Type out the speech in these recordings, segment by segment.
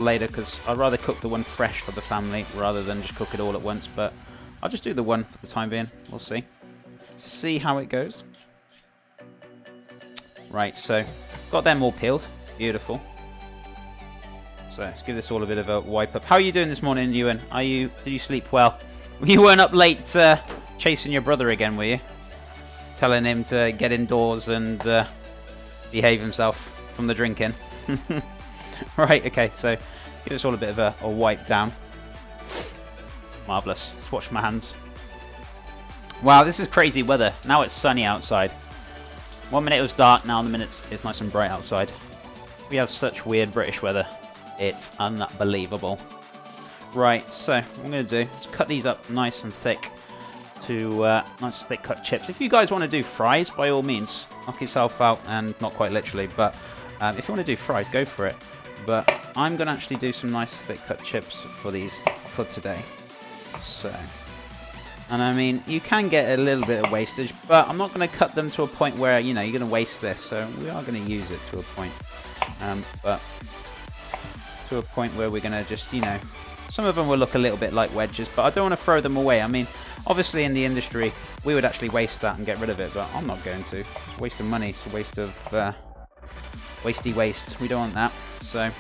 later because I'd rather cook the one fresh for the family rather than just cook it all at once. But I'll just do the one for the time being. We'll see. See how it goes. Right, so got them all peeled. Beautiful. So let's give this all a bit of a wipe up. How are you doing this morning, Ewan? Did you sleep well? You weren't up late chasing your brother again, were you? Telling him to get indoors and behave himself from the drinking. Right, okay, so give us all a bit of a wipe down. Marvellous. Let's wash my hands. Wow, this is crazy weather. Now it's sunny outside. 1 minute it was dark, now in the minute it's nice and bright outside. We have such weird British weather. It's unbelievable. Right, so what I'm going to do is cut these up nice and thick to nice thick cut chips. If you guys want to do fries, by all means, knock yourself out, and not quite literally, but if you want to do fries, go for it. But I'm going to actually do some nice thick cut chips for these for today. So, and I mean, you can get a little bit of wastage, but I'm not going to cut them to a point where, you know, you're going to waste this. So we are going to use it to a point, but to a point where we're going to just, you know, some of them will look a little bit like wedges, but I don't want to throw them away. I mean, obviously in the industry, we would actually waste that and get rid of it, but I'm not going to. It's a waste of money. It's a waste of wasty waste. We don't want that. So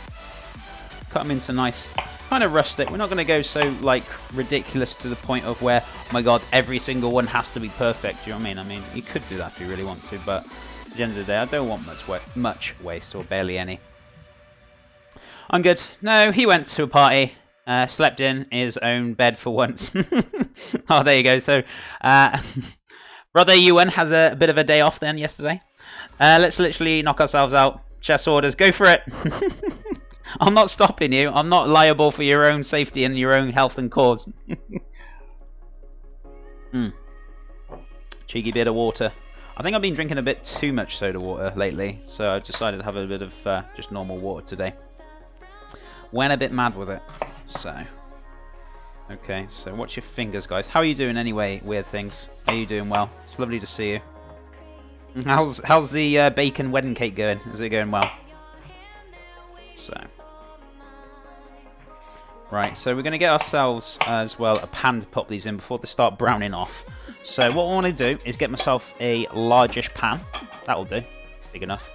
cut them into nice, kind of rustic. We're not going to go so like ridiculous to the point of where, oh my god, every single one has to be perfect. Do you know what I mean? I mean, you could do that if you really want to, but at the end of the day, I don't want much waste, or barely any. I'm good. No, he went to a party. Slept in his own bed for once. Oh, there you go. So, brother Ewan has a bit of a day off then yesterday. Let's literally knock ourselves out. Chess orders. Go for it. I'm not stopping you. I'm not liable for your own safety and your own health and cause. Cheeky bit of water. I think I've been drinking a bit too much soda water lately, so I decided to have a bit of just normal water today. Went a bit mad with it. So, okay, so watch your fingers, guys. How are you doing anyway, Weird Things? Are you doing well? It's lovely to see you. How's the bacon wedding cake going? Is it going well? So, right, so we're going to get ourselves as well a pan to pop these in before they start browning off. So what I want to do is get myself a largish pan. That'll do. Big enough.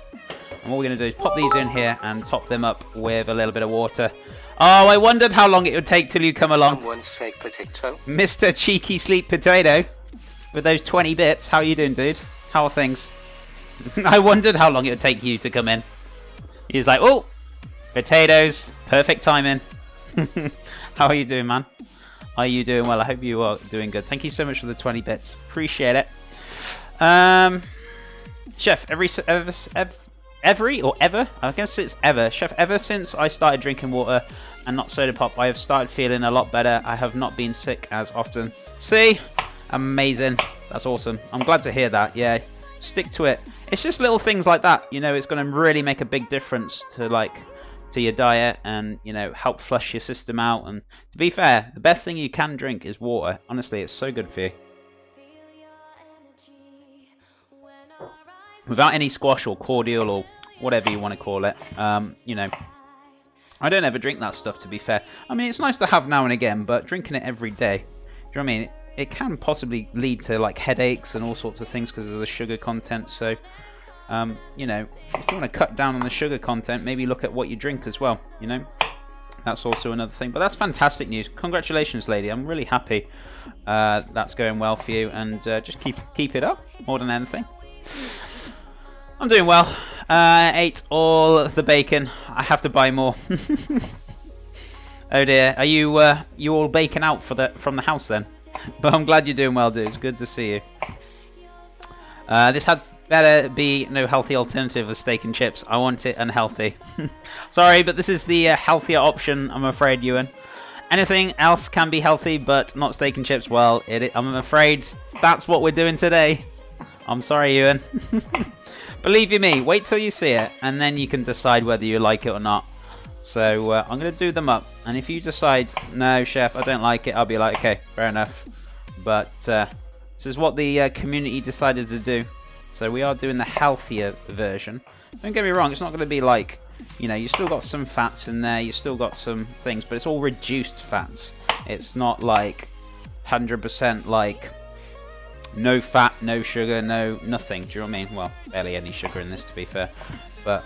And what we're going to do is pop these in here and top them up with a little bit of water. Oh, I wondered how long it would take till you come along. Someone say potato. Mr. Cheeky Sleep Potato. With those 20 bits. How are you doing, dude? How are things? I wondered how long it would take you to come in. He's like, oh, potatoes. Perfect timing. How are you doing, man? Are you doing well? I hope you are doing good. Thank you so much for the 20 bits. Appreciate it. Chef, I guess it's ever. Chef, ever since I started drinking water and not soda pop, I have started feeling a lot better. I have not been sick as often. See? Amazing. That's awesome. I'm glad to hear that. Yeah, stick to it. It's just little things like that. You know, it's going to really make a big difference to your diet and, you know, help flush your system out. And to be fair, the best thing you can drink is water. Honestly, it's so good for you. Without any squash or cordial or whatever you want to call it, you know, I don't ever drink that stuff, to be fair. I mean, it's nice to have now and again, but drinking it every day, do you know what I mean? It can possibly lead to like headaches and all sorts of things because of the sugar content. So, you know, if you want to cut down on the sugar content, maybe look at what you drink as well, you know? That's also another thing. But that's fantastic news. Congratulations, lady. I'm really happy that's going well for you, and just keep it up more than anything. I'm doing well. Ate all the bacon. I have to buy more. Oh dear. Are you all bacon out from the house then? But I'm glad you're doing well, dude. It's good to see you. This had better be no healthy alternative of steak and chips. I want it unhealthy. Sorry, but this is the healthier option, I'm afraid, Ewan. Anything else can be healthy, but not steak and chips. Well, I'm afraid that's what we're doing today. I'm sorry, Ewan. Believe you me, wait till you see it, and then you can decide whether you like it or not. So I'm going to do them up, and if you decide, no, chef, I don't like it, I'll be like, okay, fair enough. But this is what the community decided to do. So we are doing the healthier version. Don't get me wrong, it's not going to be like you know, you still got some fats in there, you still got some things, but it's all reduced fats. It's not like 100% like no fat, no sugar, no nothing. Do you know what I mean? Well, barely any sugar in this, to be fair. But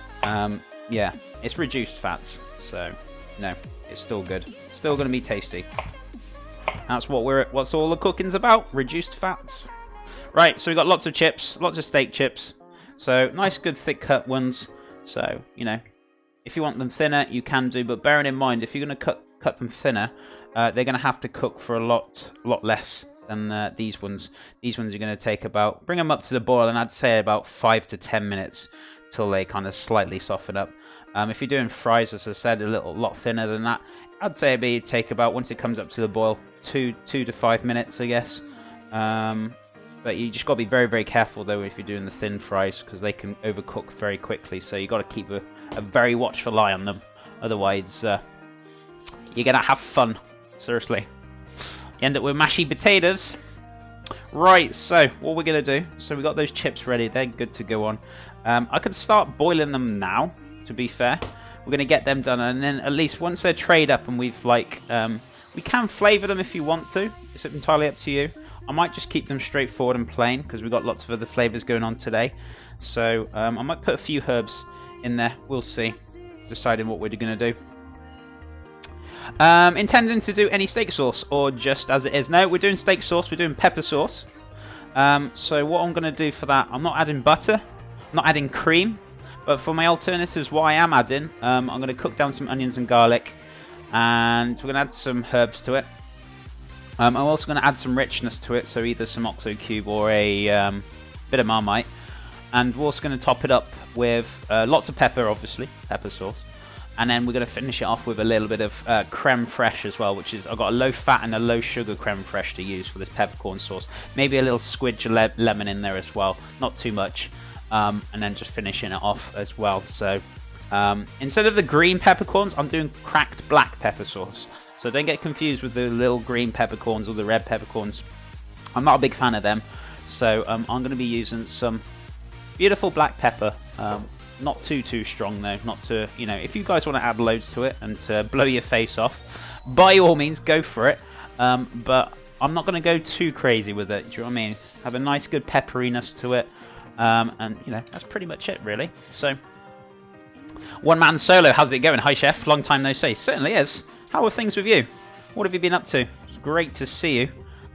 yeah, it's reduced fats, so no, it's still good. Still going to be tasty. That's what's all the cooking's about. Reduced fats. Right, so we've got lots of chips, lots of steak chips. So nice, good, thick cut ones. So you know, if you want them thinner, you can do. But bearing in mind, if you're going to cut them thinner, they're going to have to cook for a lot less than these ones. These ones are going to take about, bring them up to the boil, and I'd say about 5 to 10 minutes till they kind of slightly soften up. If you're doing fries, as I said, a lot thinner than that. I'd say it'd take about, once it comes up to the boil, 2 to 5 minutes, I guess. But you just got to be very, very careful though if you're doing the thin fries, because they can overcook very quickly. So you got to keep a very watchful eye on them. Otherwise, you're gonna have fun. Seriously, you end up with mashy potatoes. Right. So what we're gonna do? So we got those chips ready. They're good to go on. I could start boiling them now. To be fair, we're gonna get them done, and then at least once they're trayed up and we've like, we can flavour them if you want to. It's entirely up to you. I might just keep them straightforward and plain because we've got lots of other flavours going on today. So I might put a few herbs in there. We'll see. Deciding what we're going to do. Intending to do any steak sauce or just as it is? No, we're doing steak sauce. We're doing pepper sauce. So what I'm going to do for that, I'm not adding butter. I'm not adding cream. But for my alternatives, what I am adding, I'm going to cook down some onions and garlic. And we're going to add some herbs to it. I'm also going to add some richness to it, so either some oxo cube or a bit of Marmite. And we're also going to top it up with lots of pepper, obviously, pepper sauce. And then we're going to finish it off with a little bit of creme fraiche as well, which is, I've got a low fat and a low sugar creme fraiche to use for this peppercorn sauce. Maybe a little squidge of lemon in there as well, not too much. And then just finishing it off as well. So instead of the green peppercorns, I'm doing cracked black pepper sauce. So don't get confused with the little green peppercorns or the red peppercorns. I'm not a big fan of them. So I'm going to be using some beautiful black pepper. Not too strong though. Not to, you know, if you guys want to add loads to it and to blow your face off, by all means go for it. But I'm not going to go too crazy with it. Do you know what I mean? Have a nice good pepperiness to it. And you know, that's pretty much it really. So one man solo, how's it going? Hi chef, long time no see. Certainly is. How are things with you? What have you been up to? It's great to see you.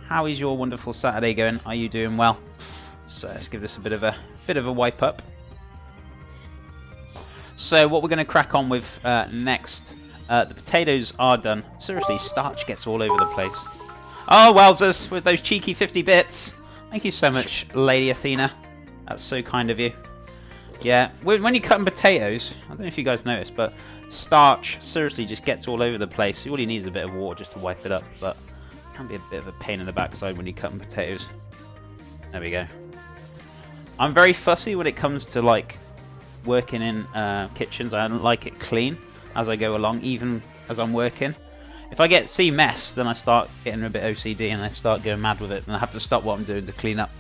How is your wonderful Saturday going? Are you doing well? So let's give this a bit of a wipe up. So what we're going to crack on with next, the potatoes are done. Seriously, starch gets all over the place. Oh, wowzers, with those cheeky 50 bits. Thank you so much, Lady Athena. That's so kind of you. Yeah, when you're cutting potatoes, I don't know if you guys noticed, but starch seriously just gets all over the place. All you need is a bit of water just to wipe it up, but it can be a bit of a pain in the backside when you're cutting potatoes. There we go. I'm very fussy when it comes to like working in kitchens. I don't like it clean as I go along, even as I'm working. If I see mess, then I start getting a bit OCD and I start going mad with it, and I have to stop what I'm doing to clean up.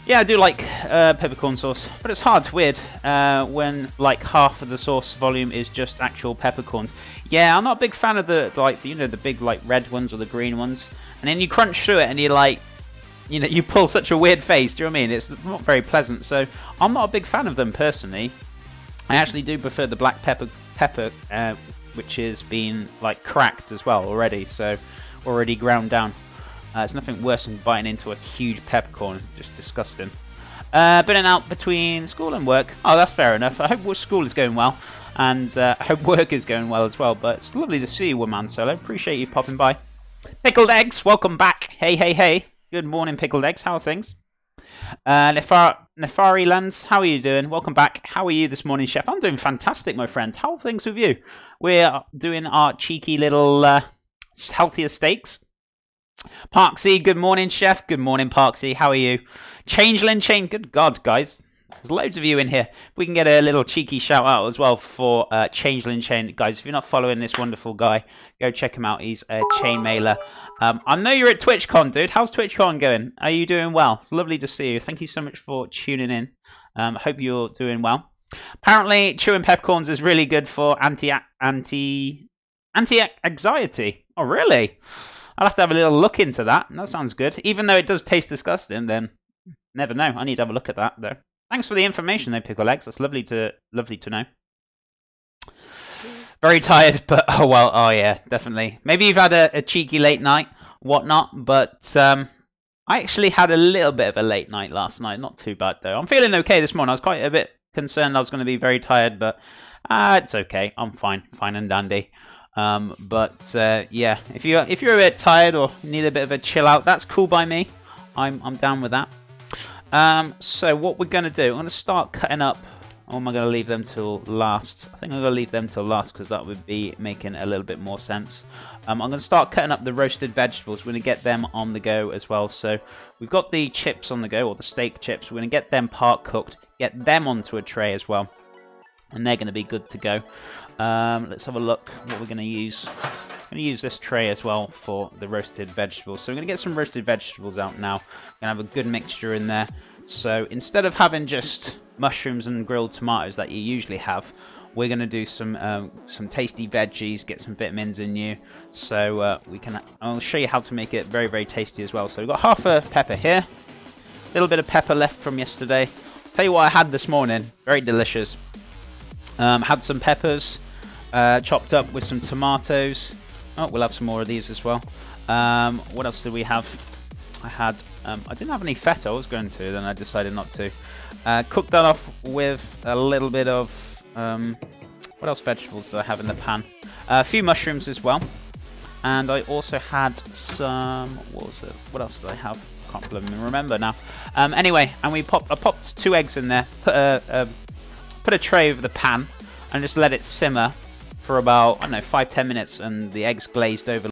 Yeah, I do like peppercorn sauce, but it's hard, it's weird when like half of the sauce volume is just actual peppercorns. Yeah, I'm not a big fan of the the big like red ones or the green ones, and then you crunch through it and you're like, you know, you pull such a weird face. Do you know what I mean? It's not very pleasant. So I'm not a big fan of them personally. I actually do prefer the black pepper, which has been like cracked as well already, so already ground down. It's nothing worse than biting into a huge peppercorn. Just disgusting. Been in out between school and work. Oh, that's fair enough. I hope school is going well, and I hope work is going well as well. But it's lovely to see you, one man solo. Appreciate you popping by. Pickled eggs, welcome back. Hey, hey, hey. Good morning, pickled eggs. How are things? Nefari Lands, how are you doing? Welcome back. How are you this morning, chef? I'm doing fantastic, my friend. How are things with you? We're doing our cheeky little healthier steaks. Parksy, good morning, chef. Good morning, Parksy. How are you? Changeling Chain, good God, guys. There's loads of you in here. We can get a little cheeky shout out as well for Changeling Chain. Guys, if you're not following this wonderful guy, go check him out. He's a chain mailer. I know you're at TwitchCon, dude. How's TwitchCon going? Are you doing well? It's lovely to see you. Thank you so much for tuning in. I hope you're doing well. Apparently, chewing peppercorns is really good for anti-anxiety. Oh, really? I'll have to have a little look into that. That sounds good. Even though it does taste disgusting, then never know. I need to have a look at that, though. Thanks for the information, though, Pickle Eggs. That's lovely to know. Very tired, but oh well. Oh yeah, definitely. Maybe you've had a cheeky late night, whatnot. But I actually had a little bit of a late night last night. Not too bad though. I'm feeling okay this morning. I was quite a bit concerned I was going to be very tired, but it's okay. I'm fine and dandy. Yeah, if you're a bit tired or need a bit of a chill out, that's cool by me. I'm down with that. So what we're going to do, I'm going to start cutting up. Or am I going to leave them till last? I think I'm going to leave them till last because that would be making a little bit more sense. I'm going to start cutting up the roasted vegetables. We're going to get them on the go as well. So we've got the chips on the go, or the steak chips. We're going to get them part cooked, get them onto a tray as well. And they're going to be good to go. Let's have a look what we're going to use. I'm going to use this tray as well for the roasted vegetables. So we're going to get some roasted vegetables out now. We're going to have a good mixture in there. So instead of having just mushrooms and grilled tomatoes that you usually have, we're going to do some tasty veggies, get some vitamins in you. So I'll show you how to make it very, very tasty as well. So we've got half a pepper here, a little bit of pepper left from yesterday. Tell you what I had this morning, very delicious. Had some peppers chopped up with some tomatoes. Oh, we'll have some more of these as well. What else did we have? I didn't have any feta. I was going to, then I decided not to. Cook that off with a little bit of what else vegetables do I have in the pan? A few mushrooms as well, and I also had some. What was it? What else did I have? Can't remember now. Anyway, and I popped 2 eggs in there. Put a tray over the pan and just let it simmer for about, I don't know, 5-10 minutes, and the eggs glazed over